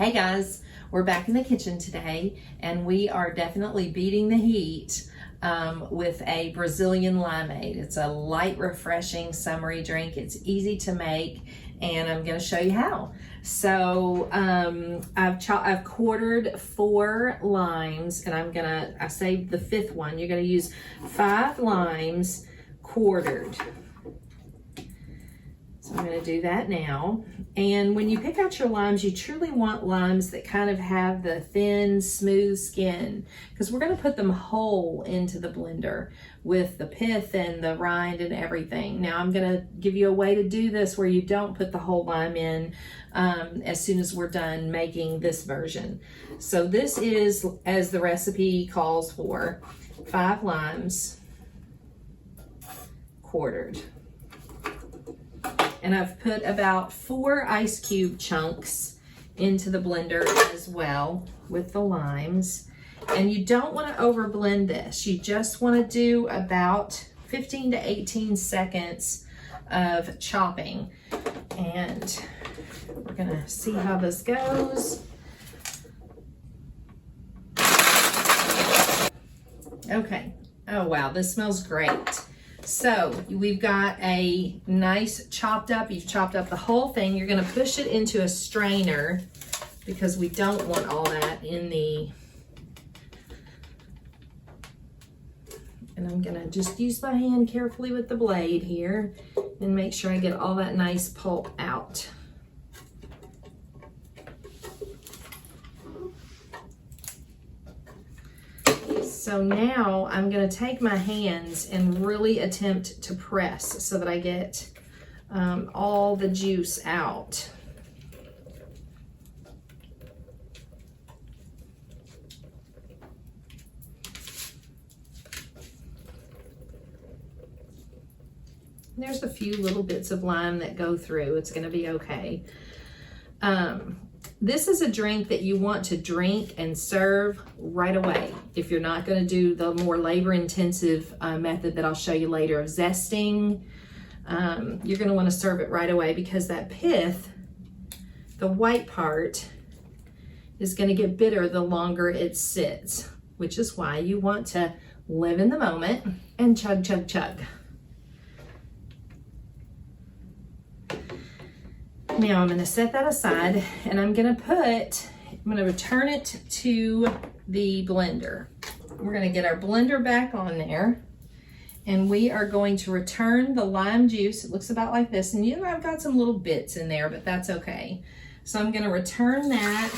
Hey guys, we're back in the kitchen today and we are definitely beating the heat with a Brazilian Limeaid. It's a light, refreshing, summery drink. It's easy to make and I'm going to show you how. So I've quartered 4 limes and I saved the 5th one. You're going to use 5 limes quartered. So I'm going to do that now. And when you pick out your limes, you truly want limes that kind of have the thin, smooth skin, because we're going to put them whole into the blender with the pith and the rind and everything. Now I'm going to give you a way to do this where you don't put the whole lime in as soon as we're done making this version. So this is, as the recipe calls for, 5 limes quartered. And I've put about 4 ice cube chunks into the blender as well with the limes. And you don't want to over blend this. You just want to do about 15 to 18 seconds of chopping. And we're going to see how this goes. Okay. Oh wow, this smells great. So we've got a nice chopped up, you've chopped up the whole thing. You're going to push it into a strainer because we don't want all that in the, and I'm going to just use my hand carefully with the blade here and make sure I get all that nice pulp out. So now I'm going to take my hands and really attempt to press so that I get all the juice out. There's a few little bits of lime that go through. It's going to be okay. This is a drink that you want to drink and serve right away. If you're not going to do the more labor-intensive method that I'll show you later of zesting, you're going to want to serve it right away because that pith, the white part, is going to get bitter the longer it sits, which is why you want to live in the moment and chug, chug, chug. Now I'm going to set that aside and I'm going to return it to the blender. We're going to get our blender back on there and we are going to return the lime juice. It looks about like this, and you know I've got some little bits in there, but that's okay. So I'm going to return that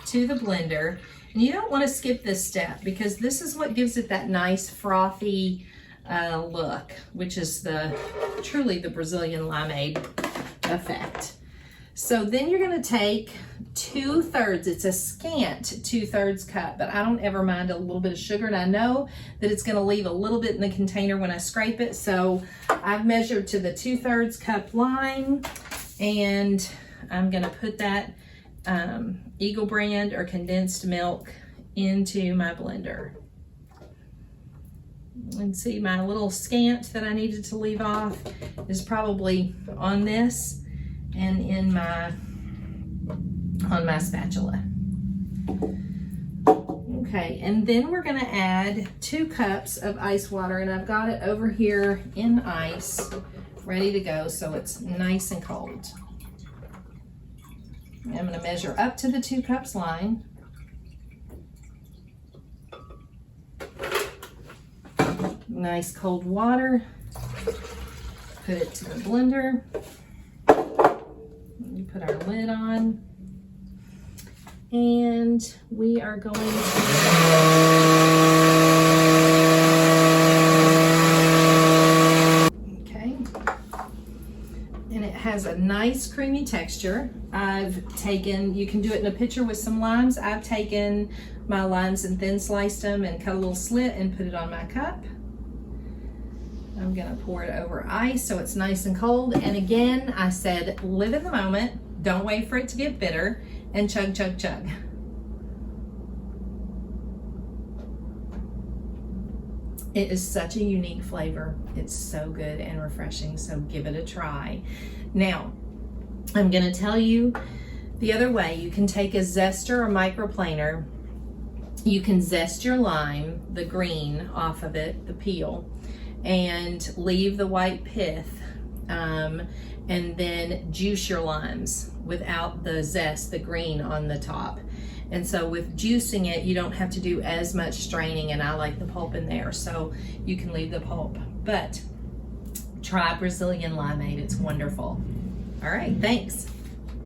to the blender, and you don't want to skip this step because this is what gives it that nice frothy look, which is truly the Brazilian Limeaid effect. So then you're going to take 2/3, it's a scant 2/3 cup, but I don't ever mind a little bit of sugar, and I know that it's going to leave a little bit in the container when I scrape it, so I've measured to the 2/3 cup lime, and I'm going to put that Eagle brand or condensed milk into my blender. And see, my little scant that I needed to leave off is probably on this and on my spatula. Okay, and then we're going to add 2 cups of ice water, and I've got it over here in ice, ready to go, so it's nice and cold. I'm going to measure up to the 2 cups line. Nice cold water. Put it to the blender. We put our lid on. And we are going to... Okay. And it has a nice creamy texture. You can do it in a pitcher with some limes. I've taken my limes and thin sliced them and cut a little slit and put it on my cup. I'm gonna pour it over ice so it's nice and cold. And again, I said, live in the moment, don't wait for it to get bitter, and chug, chug, chug. It is such a unique flavor. It's so good and refreshing, so give it a try. Now, I'm gonna tell you The other way, you can take a zester or microplaner. You can zest your lime, the green off of it, the peel, and leave the white pith, and then juice your limes without the zest, the green on the top. And so with juicing it, you don't have to do as much straining, and I like the pulp in there, so you can leave the pulp. But try Brazilian limeade, it's wonderful. All right, thanks.